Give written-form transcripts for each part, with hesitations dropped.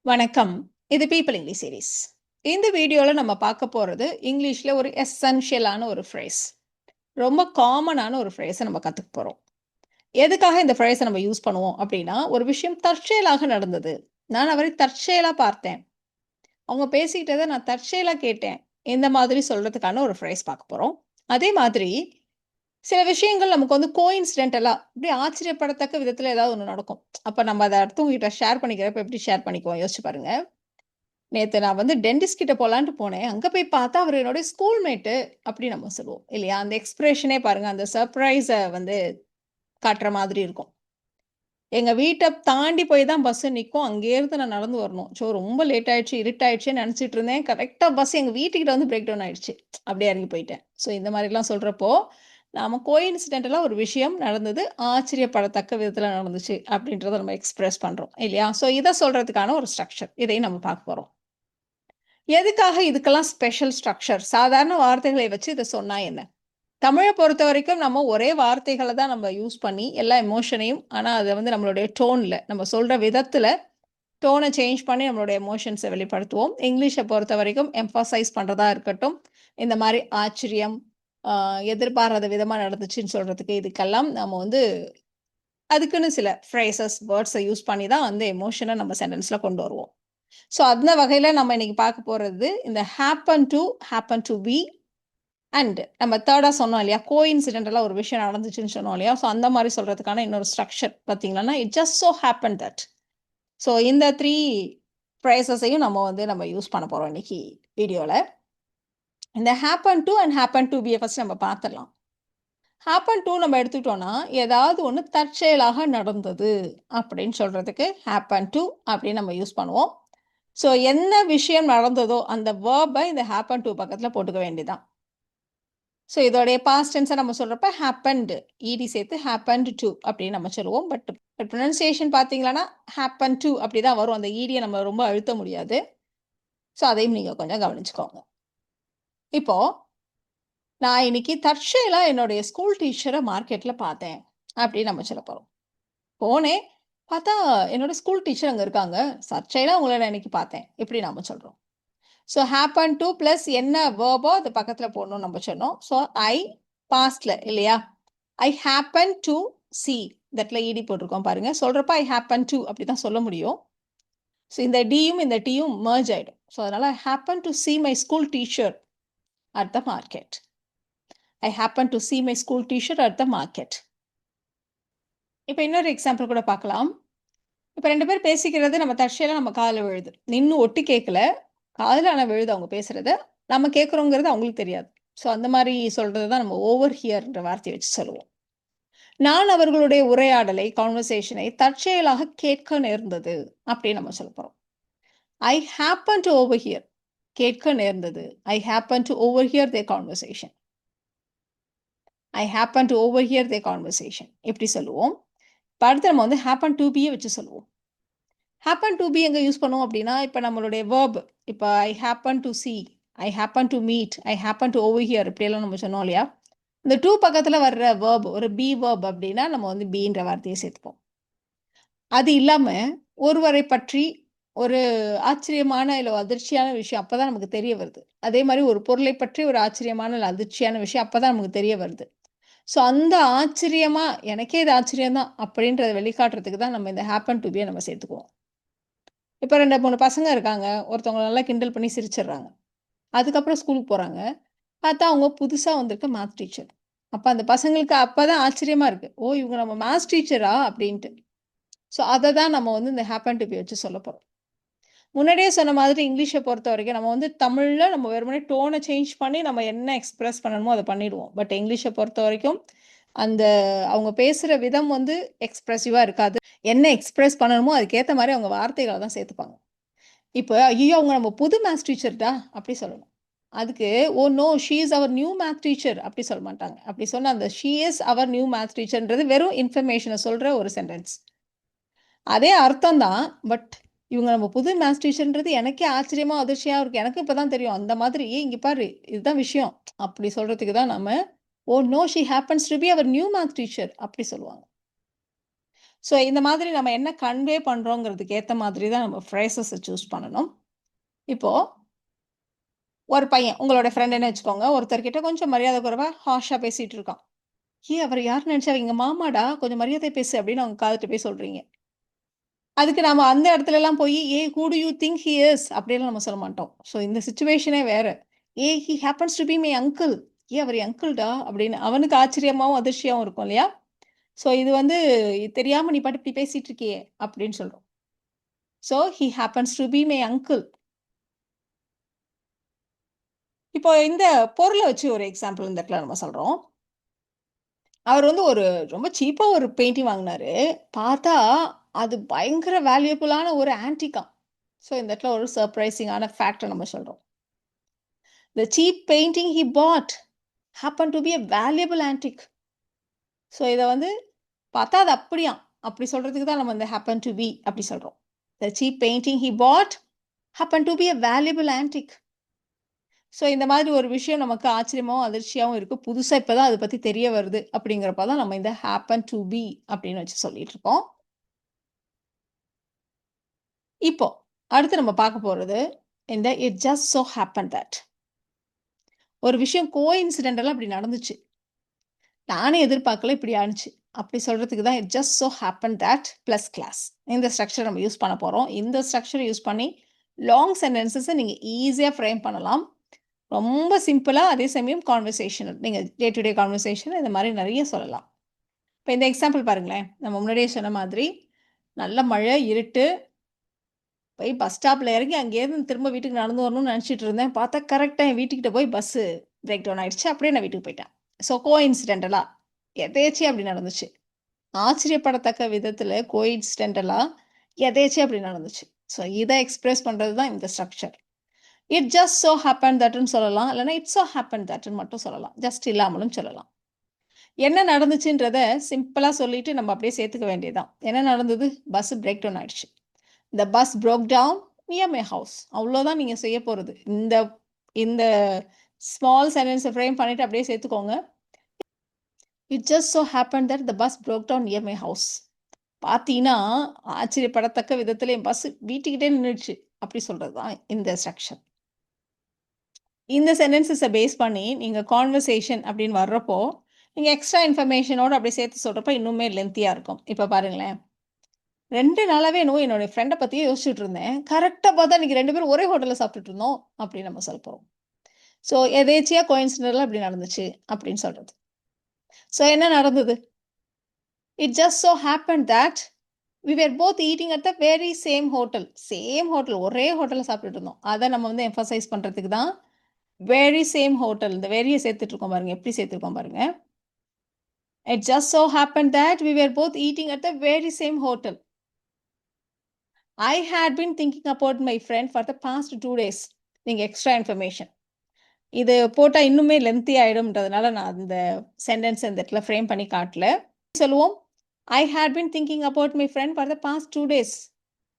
வணக்கம். இது people English series. இந்த வீடியோல நம்ம பார்க்க போறது இங்கிலீஷ்ல ஒரு எசென்ஷியலான ஒரு ஃப்ரேஸ். ரொம்ப காமனான ஒரு ஃப்ரேஸ நம்ம கத்துக்க போறோம். எதுக்காக இந்த ஃப்ரேஸ நம்ம யூஸ் பண்ணுவோம் அப்படின்னா, ஒரு விஷயம் தற்செயலாக நடந்தது. நான் அவரை தற்செயலா பார்த்தேன். அவங்க பேசிக்கிட்டத நான் தற்செயலா கேட்டேன். இந்த மாதிரி சொல்றதுக்கான ஒரு ஃப்ரேஸ் பார்க்க போறோம். அதே மாதிரி சில விஷயங்கள் நமக்கு வந்து கோஇன்சிடென்டலா அப்படியே ஆச்சரியப்படத்தக்க விதத்துல ஏதாவது ஒண்ணு நடக்கும். அப்ப நம்ம அத அடுத்தவங்ககிட்ட ஷேர் பண்ணிக்கிறப்ப எப்படி ஷேர் பண்ணிக்குவோம் யோசிச்சு பாருங்க. நேத்து நான் வந்து டென்டிஸ்ட் கிட்ட போலான்ட்டு போனேன். அங்க போய் பார்த்தா, அவரு என்னுடைய ஸ்கூல் மேட்டு அப்படி நம்ம சொல்லுவோம். இல்லையா? அந்த எக்ஸ்பிரஷனே பாருங்க, அந்த சர்ப்ரைஸ வந்து காட்டுற மாதிரி இருக்கும். எங்க வீட்ட தாண்டி போய் தான் பஸ் நிக்கும். அங்கேருந்து நான் நடந்து வரணும். ரொம்ப லேட் ஆயிடுச்சு, இருட்டாயிடுச்சுன்னு நெனச்சுட்டு இருந்தேன். கரெக்ட்டா பஸ் எங்க வீட்டுக்கிட்ட வந்து பிரேக் டவுன் ஆயிடுச்சு. அப்படியே இறங்கி போயிட்டேன். இந்த மாரிலாம் சொல்றப்போ, நாம கோஇன்சிடென்டலா ஒரு விஷயம் நடந்தது. ஆச்சரியப்படத்தக்க விதத்துல நடந்துச்சு அப்படின்றத நம்ம எக்ஸ்பிரஸ் பண்றோம். இல்லையா? இத சொல்றதுக்கான ஒரு ஸ்ட்ரக்சர். இதையும் நம்ம பார்க்க போறோம். எதுக்காக இதுக்கெல்லாம் ஸ்பெஷல் ஸ்ட்ரக்சர்? சாதாரண வார்த்தைகளை வச்சு இத சொன்னா என்ன? தமிழ பொறுத்தவரைக்கும் நம்ம ஒரே வார்த்தைகள தான் நம்ம யூஸ் பண்ணி எல்லா எமோஷனையும் ஆனா அத வந்து நம்மளுடைய டோன்ல, நம்ம சொல்ற விதத்துல டோன சேஞ்ச் பண்ணி நம்மளுடைய எமோஷன்ஸ வெளிப்படுத்துவோம். இங்கிலீஷ பொறுத்தவரைக்கும் எம்பசைஸ் பண்றதா இருக்கட்டும், இந்த மாரி ஆச்சரியம், அ எதிர்பாராத விதமா நடந்துச்சுன்னு சொல்றதுக்கு இதுக்கெல்லாம் நம்ம வந்து அதுக்குன்னு சில ஃப்ரேசஸ், வேர்ட்ஸ யூஸ் பண்ணி தான் வந்து எமோஷன நம்ம சென்டென்ஸ்ல கொண்டு வருவோம். அந்த வகையில நம்ம இன்னைக்கு பார்க்க போறது, இந்த ஹேப்பன் டூ பி அண்ட் நம்ம 3ஆ சொன்னோம் இல்லையா? கோஇன்சிடென்டலா ஒரு விஷயம் நடந்துச்சுன்னு சொன்னோம் இல்லையா? அந்த மாரி சொல்றதுக்கான இன்னொரு ஸ்ட்ரக்சர் பார்த்தீங்கன்னா, it just so happen that. இந்த 3 ஃப்ரேஸஸையும் நம்ம யூஸ் பண்ண போறோம் இன்னைக்கு வீடியோல. இந்த happen to and happen to பிய ஃபர்ஸ்ட் நம்ம பார்த்துடலாம். ஹேப்பன் டூ நம்ம எடுத்துக்கிட்டோம்னா, ஏதாவது ஒண்ணு தற்செயலாக நடந்தது அப்படின்னு சொல்றதுக்கு ஹேப்பன் டூ அப்படின்னு நம்ம யூஸ் பண்ணுவோம். என்ன விஷயம் நடந்ததோ அந்த வெர்ப இந்த ஹேப்பன் டூ பக்கத்துல போட்டுக்க வேண்டியதுதான். இதோடைய பாஸ்ட் டென்ஸ நம்ம சொல்றப்ப ஹேப்பன்ட் ஈடி சேர்த்து ஹேப்பன்ட் டூ அப்படின்னு நம்ம சொல்லுவோம். பட் ப்ரொனன்சியேஷன் பார்த்தீங்கன்னா, ஹேப்பன் டூ அப்படி தான் வரும். அந்த ஈடிய நம்ம ரொம்ப அழுத்த முடியாது. அதையும் நீங்க கொஞ்சம் கவனிச்சுக்கோங்க. இப்போ நான் இன்னைக்கு தற்செயலா என்னுடைய ஸ்கூல் டீச்சர மார்க்கெட்ல பார்த்தேன் அப்படின்னு நம்ம சொல்லப் போறோம். போனேன், பார்த்தா என்னோட ஸ்கூல் டீச்சர் அங்க இருக்காங்க. தற்செயலா உங்கள நான் இன்னைக்கு பார்த்தேன். இப்படி நாம சொல்றோம். ஹேப்பன் டூ பிளஸ் என்ன வெர்போ அது பக்கத்துல போடணும்னு நம்ம சொன்னோம். ஐ பாஸ்ட்ல இல்லையா? ஐ ஹேப்பன் டூ சி தட்ல ஈடி போட்டிருக்கோம் பாருங்க. சொல்றப்ப ஐ ஹேப்பன் டூ அப்படிதான் சொல்ல முடியும். இந்த டியும் இந்த டியும் மெர்ஜ் ஆயிடும். அதனால ஐ happen to see my school teacher at the market. I happen to see my school teacher at the market. இப்ப இன்னொரு எக்ஸாம்பிள் கூட பார்க்கலாம். இப்ப 2 பேர் பேசிக்கிறது நம்ம தற்செயலா நம்ம காதுல விழுது. நின்னு ஒட்டு கேட்கல. காதுல ஆனா விழுது அவங்க பேசுறது. நம்ம கேட்கிறோங்கிறது அவங்களுக்கு தெரியாது. அந்த மாரி சொல்றது தான் நம்ம ஓவர் ஹியர்ன்ற வார்த்தைய வச்சு சொல்லுவோம். நான் அவர்களுடைய உரையாடலை, கான்வர்சேஷனை தற்செயலாக கேட்க நேர்ந்தது அப்படின்னு நம்ம சொல்லப் போறோம். I happen to overhear. கேட்க நேர்ந்தது. I happen to overhear their conversation. I happen to overhear their conversation. இப்படி சொல்லுவோம். இப்ப அடுத்து நம்ம வந்து ஹேப்பன் டு பிய வச்சு சொல்லுவோம். ஹேப்பன் டு பி எங்க யூஸ் பண்ணுவோம் அப்படின்னா, இப்ப நம்மளுடைய வெர்ப். இப்ப I happen to see, I happen to meet, I happen to overhear இப்படியெல்லாம் நம்ம சொன்னோம் இல்லையா? இந்த டூ பக்கத்துல வர்ற வெர்ப் ஒரு பி வெர்ப் அப்படின்னா, நம்ம வந்து பீன்ற வார்த்தைய சேர்த்துப்போம். அது இல்லாம ஒருவரை பற்றி ஒரு ஆச்சரியமான இல்ல அதிர்ச்சியான விஷயம் அப்பதான் நமக்கு தெரிய வருது. அதே மாரி ஒரு பொருளை பற்றி ஒரு ஆச்சரியமான இல்ல அதிர்ச்சியான விஷயம் அப்பதான் நமக்கு தெரிய வருது. அந்த ஆச்சரியமா, எனக்கே இது ஆச்சரியம் தான் அப்படின்றத வெளிக்காட்டுறதுக்கு தான் நம்ம இந்த ஹேப்பன் டூ பிய நம்ம சேர்த்துக்குவோம். இப்ப 2, 3 பசங்க இருக்காங்க. ஒருத்தவங்கள நல்லா கிண்டல் பண்ணி சிரிச்சுடுறாங்க. அதுக்கப்புறம் ஸ்கூலுக்கு போறாங்க. பார்த்தா அவங்க புதுசா வந்திருக்க மேத்ஸ் டீச்சர். அப்ப அந்த பசங்களுக்கு அப்பதான் ஆச்சரியமா இருக்கு. ஓ! இவங்க நம்ம மேத்ஸ் டீச்சரா? அப்படின்ட்டு. அத தான் நம்ம வந்து இந்த ஹேப்பன் டூ பி வச்சு சொல்லப்போறோம். முன்னாடியே சொன்ன மாதிரி இங்கிலீஷ பொறுத்தவரைக்கும் நம்ம வந்து தமிழ்ல நம்ம வெறுமனே டோன சேஞ்ச் பண்ணி நம்ம என்ன எக்ஸ்பிரஸ் பண்ணணுமோ அத பண்ணிடுவோம். பட் இங்கிலீஷ பொறுத்தவரைக்கும் அந்த அவங்க பேசுற விதம் வந்து எக்ஸ்பிரசிவா இருக்காது. என்ன எக்ஸ்பிரஸ் பண்ணணுமோ அதுக்கேத்த மாரி அவங்க வார்த்தைகள தான் சேர்த்துப்பாங்க. இப்ப ஐய்யயோ! அவங்க நம்ம புது மேத்ஸ் டீச்சர்டா அப்படி சொல்லணும். அதுக்கு oh no she is our new maths teacher அப்படி சொல்ல மாட்டாங்க. அப்படி சொன்னா அந்த she is our new maths டீச்சர்ன்றது வெறும் இன்ஃபர்மேஷன சொல்ற ஒரு சென்டென்ஸ். அதே அர்த்தம் தான். பட் இவங்க நம்ம புது மேத்ஸ் டீச்சர்ன்றது எனக்கே ஆச்சரியமா, அதிர்ச்சியா இருக்கு. எனக்கு இப்ப தான் தெரியும். அந்த மாதிரி இங்க பாரு இதுதான் விஷயம். அப்படி சொல்றதுக்கு தான் நம்ம oh no she happens to be our new maths teacher அப்படி சொல்லுவாங்க. ஸோ இந்த மாதிரி நம்ம என்ன கன்வே பண்ணுறோங்கிறதுக்கு ஏற்ற மாதிரி தான் நம்ம ஃப்ரேசஸை சூஸ் பண்ணணும். இப்போது ஒரு பையன் உங்களோட ஃப்ரெண்டுன்னு வச்சுக்கோங்க, ஒருத்தர்கிட்ட கொஞ்சம் மரியாதை குறைவா ஹார்ஷாக பேசிகிட்டு இருக்கான். அவர் யார் நினச்சா அவங்க மாமாடா கொஞ்சம் மரியாதை பேசு அப்படின்னு அவங்க காதுட்டு போய் சொல்கிறீங்க. அதுக்கு நாம அந்த இடத்துலலாம் போய் who do you think he is அப்படிலாம் நம்ம சொல்ல மாட்டோம். ஸோ இந்த சிச்சுவேஷனே வேற. He happens to be my uncle. அவர் அங்கிள்டா அப்படின்னு அவனுக்கு ஆச்சரியமாவும் அதிர்ச்சியாவும் இருக்கும் இல்லையா? ஸோ இது வந்து தெரியாம நீ பாட்டு இப்படி பேசிட்டு இருக்கியே அப்படின்னு சொல்றோம். So he happens to be my uncle. இப்போ இந்த பொருளை வச்சு ஒரு எக்ஸாம்பிள் இந்த இடத்துல நம்ம சொல்றோம். அவர் வந்து ஒரு ரொம்ப சீப்பா ஒரு பெயிண்டிங் வாங்குனாரு. பார்த்தா அது பயங்கர வேல்யூபிளான ஒரு ஆன்டிக்காம். ஸோ இந்த இடத்துல ஒரு சர்ப்ரைசிங்கான ஃபேக்ட்ட நம்ம சொல்றோம். The cheap painting he bought happened to be a valuable antique. So இத வந்து பார்த்தா அது அப்படியாம். அப்படி சொல்றதுக்கு தான் நம்ம இந்த happen to be அப்படி சொல்றோம். The cheap painting he bought happened to be a valuable antique. So இந்த மாதிரி ஒரு விஷயம் நமக்கு ஆச்சரியமாவும், அதிர்ச்சியாவும் இருக்கு. புதுசா இப்ப தான் அத பத்தி தெரிய வருது அப்படிங்கிறப்ப தான் நம்ம இந்த happen to be அப்படின்னு வச்சு சொல்லிட்டு இருக்கோம். இப்போ அடுத்து நம்ம பார்க்க போறது இந்த it just so happened that. ஒரு விஷயம் கோஇன்சிடென்டலா அப்படி நடந்துச்சு. நானே எதிர்பார்க்கல இப்படி ஆனுச்சு. அப்படி சொல்றதுக்கு தான் it just so happened that plus class. இந்த ஸ்ட்ரக்சர் நம்ம யூஸ் பண்ண போறோம். இந்த ஸ்ட்ரக்சர் யூஸ் பண்ணி லாங் சென்டென்சஸ நீங்க ஈஸியா ஃப்ரேம் பண்ணலாம். ரொம்ப சிம்பிளா அதே சமயம் கான்வர்சேஷனல். நீங்க டே டு டே கான்வர்சேஷன் இந்த மாதிரி நிறைய சொல்லலாம். இப்போ இந்த எக்ஸாம்பிள் பாருங்களேன். நம்ம முன்னாடியே சொன்ன மாதிரி நல்ல மழை, இருட்டு. போய் பஸ் ஸ்டாப்ல இறங்கி அங்கேருந்து திரும்ப வீட்டுக்கு நடந்து வரணும்னு நினச்சிட்டு இருந்தேன். பார்த்தா கரெக்ட்டா என் வீட்டுக்கிட்ட போய் பஸ்ஸு பிரேக் டவுன் ஆயிடுச்சு. அப்படியே நான் வீட்டுக்கு போயிட்டேன். ஸோ கோஇன்சிடென்டலா எதேர்ச்சியா அப்படி நடந்துச்சு. ஆச்சரியப்படத்தக்க விதத்துல கோஇன்சிடென்டலா எதேர்ச்சியா அப்படி நடந்துச்சு. ஸோ இத எக்ஸ்பிரஸ் பண்றது தான் இந்த structure. It just so happen தட்ன்னு சொல்லலாம். இல்லைன்னா இட் சோ ஹேப்பன் தட்ன்னு மட்டும் சொல்லலாம். ஜஸ்ட் இல்லாமலும் சொல்லலாம். என்ன நடந்துச்சுன்றத சிம்பிளா சொல்லிட்டு நம்ம அப்படியே சேர்த்துக்க வேண்டியதுதான். என்ன நடந்தது? பஸ் பிரேக் டவுன் ஆயிடுச்சு. The bus broke down near my house. அவ்வளோதான் நீங்க செய்ய போறது. இந்த இந்த ஸ்மால் சென்டென்ஸை ஃப்ரேம் பண்ணிட்டு அப்படியே சேர்த்துக்கோங்க. It just so happened that the bus broke down near my house. பார்த்தீங்கன்னா ஆச்சரியப்படத்தக்க விதத்தில் என் பஸ் வீட்டுக்கிட்டே நின்றுச்சு. அப்படி சொல்றது தான் இந்த ஸ்ட்ரக்சர். இந்த சென்டென்சஸை பேஸ் பண்ணி நீங்கள் கான்வர்சேஷன் அப்படின்னு வர்றப்போ நீங்கள் எக்ஸ்ட்ரா இன்ஃபர்மேஷனோட அப்படியே சேர்த்து சொல்கிறப்ப இன்னுமே லென்த்தியாக இருக்கும். இப்போ பாருங்களேன். 2 நாளாவே என்னோட ஃப்ரெண்ட பத்தியே யோசிச்சுட்டு இருந்தேன். கரெக்ட்டா பார்த்தா இன்னைக்கு 2 பேரும் ஒரே ஹோட்டல்ல சாப்பிட்டுட்டு இருந்தோம். அப்படின்னு நம்ம சொல்ல போறோம். ஸோ எதேர்ச்சியா கோயின்சிடென்டலா இப்படி நடந்துச்சு அப்படின்னு சொல்றது. ஸோ என்ன நடந்தது? It just so happened that we were both eating at the very same hotel. Same hotel ஒரே ஹோட்டல்ல சாப்பிட்டுட்டு இருந்தோம். அத நம்ம வந்து எம்பசைஸ் பண்றதுக்கு தான் வெரி சேம் ஹோட்டல். இந்த வெரியை சேர்த்துட்டு இருக்கோம் பாருங்க. எப்படி சேர்த்துருக்கோம் பாருங்க. It just so happened that we were both eating at the very same hotel. I had been thinking about my friend for the past 2 days. நீங்க எக்ஸ்ட்ரா இன்ஃபர்மேஷன். இது போட்டா இன்னுமே லென்த்தி ஆயிடும்ன்றதுனால நான் அந்த சென்டென்ஸ் இந்த இடத்துல ஃப்ரேம் பண்ணி காட்டல. சொல்லுவோம். I had been thinking about my friend for the past 2 days.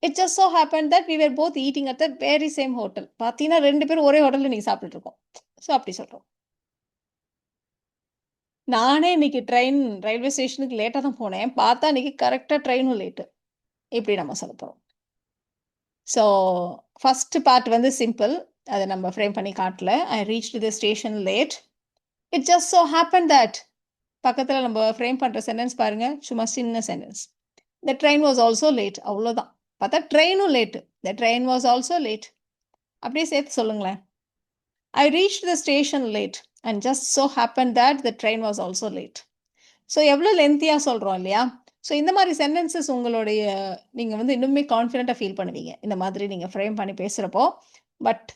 It just so happened that we were both eating at the very same hotel. பார்த்தீங்கன்னா 2 பேரும் ஒரே ஹோட்டல்ல இன்னைக்கு சாப்பிட்டுட்டு இருக்கோம். ஸோ அப்படி சொல்றோம். நானே இன்னைக்கு ரயில்வே ஸ்டேஷனுக்கு லேட்டா தான் போனேன். பார்த்தா இன்னைக்கு கரெக்ட்டா ட்ரெயினும் லேட்டு. இப்படி நம்ம சொல்ல போறோம். ஸோ ஃபர்ஸ்ட் பார்ட் வந்து சிம்பிள். அதை நம்ம ஃப்ரேம் பண்ணி காட்டல. I reached the station late. It just so happen that. பக்கத்தில் நம்ம ஃப்ரேம் பண்ணுற சென்டென்ஸ் பாருங்க. சும்மா சின்ன sentence. The train was also late. அவ்வளோதான். பார்த்தா ட்ரெயினும் late. The train was also late. அப்படியே சேர்த்து சொல்லுங்களேன். I reach the station late and just so happen that the train was also late. So எவ்வளோ லென்த்தியாக சொல்கிறோம் இல்லையா? ஸோ இந்த மாதிரி சென்டென்சஸ் உங்களுடைய நீங்கள் வந்து இன்னுமே கான்ஃபிடென்ட்டாக ஃபீல் பண்ணுவீங்க. இந்த மாதிரி நீங்கள் ஃப்ரேம் பண்ணி பேசுகிறப்போ. பட்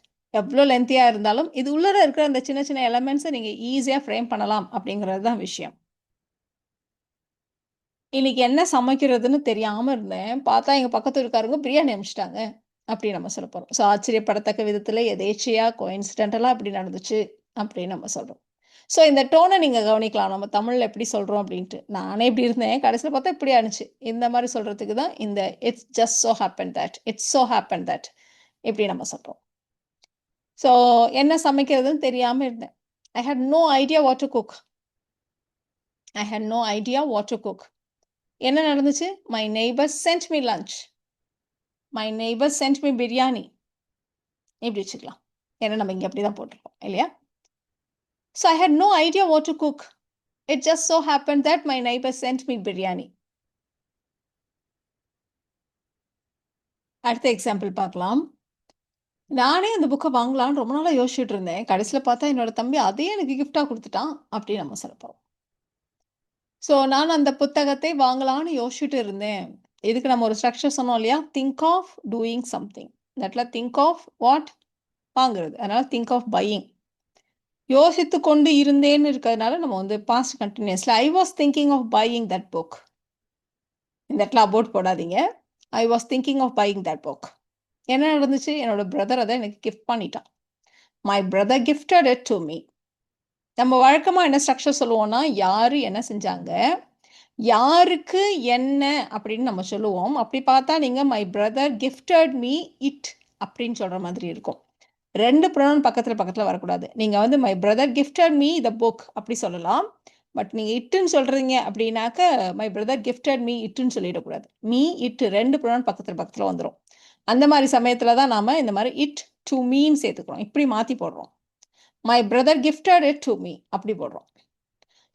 எவ்வளோ லென்த்தியாக இருந்தாலும் இது உள்ளர இருக்கிற அந்த சின்ன சின்ன எலமெண்ட்ஸை நீங்கள் ஈஸியாக ஃப்ரேம் பண்ணலாம் அப்படிங்கிறது தான் விஷயம். இன்னைக்கு என்ன சமைக்கிறதுன்னு தெரியாமல் இருந்தேன். பார்த்தா எங்கள் பக்கத்து இருக்காருங்க பிரியாணி அனுப்பிச்சிட்டாங்க. அப்படி நம்ம சொல்ல போகிறோம். ஸோ ஆச்சரியப்படத்தக்க விதத்தில் எதேச்சியாக கோயின்சிடென்டலாக அப்படி நடந்துச்சு அப்படின்னு நம்ம சொல்கிறோம். ஸோ இந்த டோனை நீங்கள் கவனிக்கலாம். நம்ம தமிழில் எப்படி சொல்கிறோம் அப்படின்ட்டு. நானே இப்படி இருந்தேன். கடைசியில் பார்த்தா இப்படி ஆனிச்சு. இந்த மாதிரி சொல்கிறதுக்கு தான் இந்த it's just so happen that. It's so happen that. இப்படி நம்ம சொல்கிறோம். ஸோ என்ன சமைக்கிறதுன்னு தெரியாமல் இருந்தேன். I had no idea what to cook. I had no idea what to cook. என்ன நடந்துச்சு? My neighbour sent me lunch. My neighbour sent me biryani. இப்படி வச்சுக்கலாம். ஏன்னா நம்ம இங்க அப்படிதான் போட்டிருக்கோம் இல்லையா? So I had no idea what to cook. It just so happen that my neighbour sent me biryani. அடுத்த எக்ஸாம்பிள் பார்க்கலாம். நானே அந்த புக்க வாங்கலான்னு ரொம்ப நாளா யோசிச்சுட்டு இருந்தேன். கடைசில பார்த்தா என்னோட தம்பி அதையே எனக்கு கிஃப்ட்டா குடுத்துட்டான். அப்படின்னு நம்ம சொல்லப் போறோம். ஸோ நான் அந்த புத்தகத்தை வாங்கலான்னு யோசிச்சுட்டு இருந்தேன். இதுக்கு நம்ம ஒரு ஸ்ட்ரக்சர் சொன்னோம் இல்லையா? Think of doing something. இந்த இடத்துல திங்க் ஆஃப் வாட்? வாங்குறது. அதனால திங்க் ஆஃப் பையிங். யோசித்துக் கொண்டு இருந்தேன்னு இருக்கிறதுனால நம்ம வந்து பாஸ்ட் கன்டினியூஸ்ல I was thinking of buying that book. இந்த இடத்துல அபவுட் போடாதீங்க. I was thinking of buying that book. என்ன நடந்துச்சு? என்னோட பிரதர் அதை எனக்கு கிஃப்ட் பண்ணிட்டான். My brother gifted it to me. நம்ம வழக்கமா என்ன ஸ்ட்ரக்சர் சொல்லுவோம்னா, யாரு என்ன செஞ்சாங்க? யாருக்கு என்ன அப்படின்னு நம்ம சொல்லுவோம். அப்படி பார்த்தா நீங்க my brother gifted me it அப்படின்னு சொல்ற மாதிரி இருக்கும். 2 ப்ரொனவுன் பக்கத்துல வரக்கூடாது. நீங்க வந்து my brother gifted me the book அப்படி சொல்லலாம். பட் நீங்க இட்டுன்னு சொல்றீங்க அப்படின்னாக்க மை பிரதர் கிஃப்டட் மீ இட்டுன்னு சொல்லிடக்கூடாது. மீ, இட் 2 ப்ரொனவுன் பக்கத்துல வந்துரும். அந்த மாதிரி சமயத்துல தான் நாம இந்த மாதிரி இட் டு மீன்னு சேர்த்துக்கிறோம். இப்படி மாத்தி போடுறோம். My brother gifted it to me அப்படி போடுறோம்.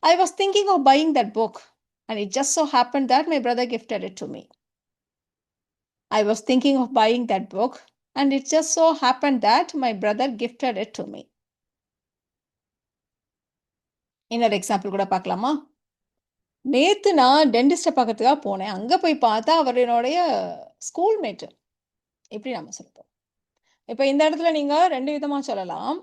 I was thinking of buying that book and it just so happened that my brother gifted it to me. I was thinking of buying that book and it just so happened that my brother gifted it to me. இன்னொரு example கூட பார்க்கலாமா? நேத்து நான் dentist பார்க்கறதுக்காக போனேன். அங்க போய் பார்த்தா அவர் என்னுடைய ஸ்கூல்மேட். இப்படி நம்ம சொல்றோம். இப்ப இந்த இடத்துல நீங்க 2 விதமா சொல்லலாம்.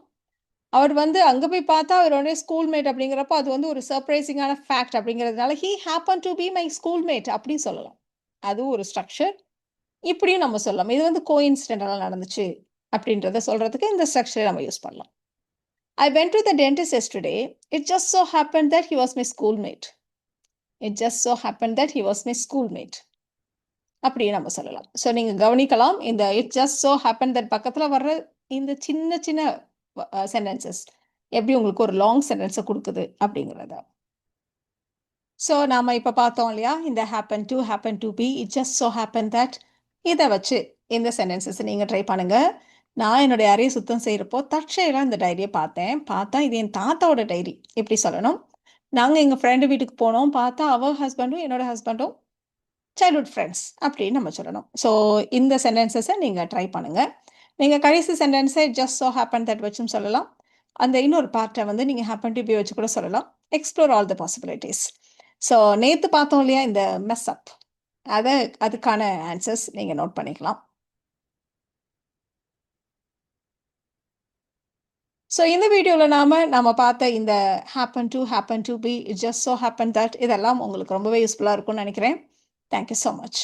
அவர் வந்து அங்க போய் பார்த்தா அவருடைய ஸ்கூல்மேட் அப்படிங்கிறப்ப அது வந்து ஒரு சர்ப்ரைசிங்கான ஃபேக்ட் அப்படிங்கிறதுனால he happened to be my schoolmate அப்படி சொல்லலாம். அது ஒரு ஸ்ட்ரக்சர். இப்படியும் நம்ம சொல்லலாம். இது வந்து கோஇன்சிடென்டலா நடந்துச்சு அப்படின்றத சொல்றதுக்கு இந்த ஸ்ட்ரக்சரை நம்ம யூஸ் பண்ணலாம். I went to the dentist yesterday. It just so happened that he was my schoolmate. It just so happened that he was my schoolmate. அப்படியே நம்ம சொல்லலாம். ஸோ நீங்க கவனிக்கலாம். இந்த it just so happen that பக்கத்துல வர்ற இந்த சின்ன சின்ன சென்டென்சஸ் எப்படி உங்களுக்கு ஒரு லாங் சென்டென்ஸை கொடுக்குது அப்படிங்கிறத. ஸோ நாம இப்போ பார்த்தோம் இல்லையா? இந்த happen to be, it just so happen that இதை வச்சு இந்த சென்டென்சஸ் நீங்கள் ட்ரை பண்ணுங்க. நான் என்னுடைய அறையை சுத்தம் செய்கிறப்போ தற்செயலாக இந்த டைரியை பார்த்தா இது என் தாத்தாவோட டைரி. எப்படி சொல்லணும்? நாங்கள் எங்கள் ஃப்ரெண்டு வீட்டுக்கு போனோம். பார்த்தா அவர் ஹஸ்பண்டும் என்னோட ஹஸ்பண்டும் சைல்ட்ஹுட் ஃப்ரெண்ட்ஸ் அப்படின்னு நம்ம சொல்லணும். ஸோ இந்த சென்டென்சஸை நீங்கள் ட்ரை பண்ணுங்கள். நீங்கள் கடைசி சென்டென்ஸை ஜஸ்ட் ஸோ ஹேப்பன் தட் வச்சும் சொல்லலாம். அந்த இன்னொரு பார்ட்டை வந்து நீங்கள் ஹேப்பன் டு பி வச்சு கூட சொல்லலாம். Explore all the possibilities. So நேற்று பார்த்தோம் இல்லையா இந்த மெஸ் அப், அதுக்கான ஆன்சர்ஸ் நீங்கள் நோட் பண்ணிக்கலாம். ஸோ இந்த வீடியோவில் நாம பார்த்த இந்த happen to be, just so happen that இதெல்லாம் உங்களுக்கு ரொம்பவே யூஸ்ஃபுல்லாக இருக்கும்னு நினைக்கிறேன். Thank you so much.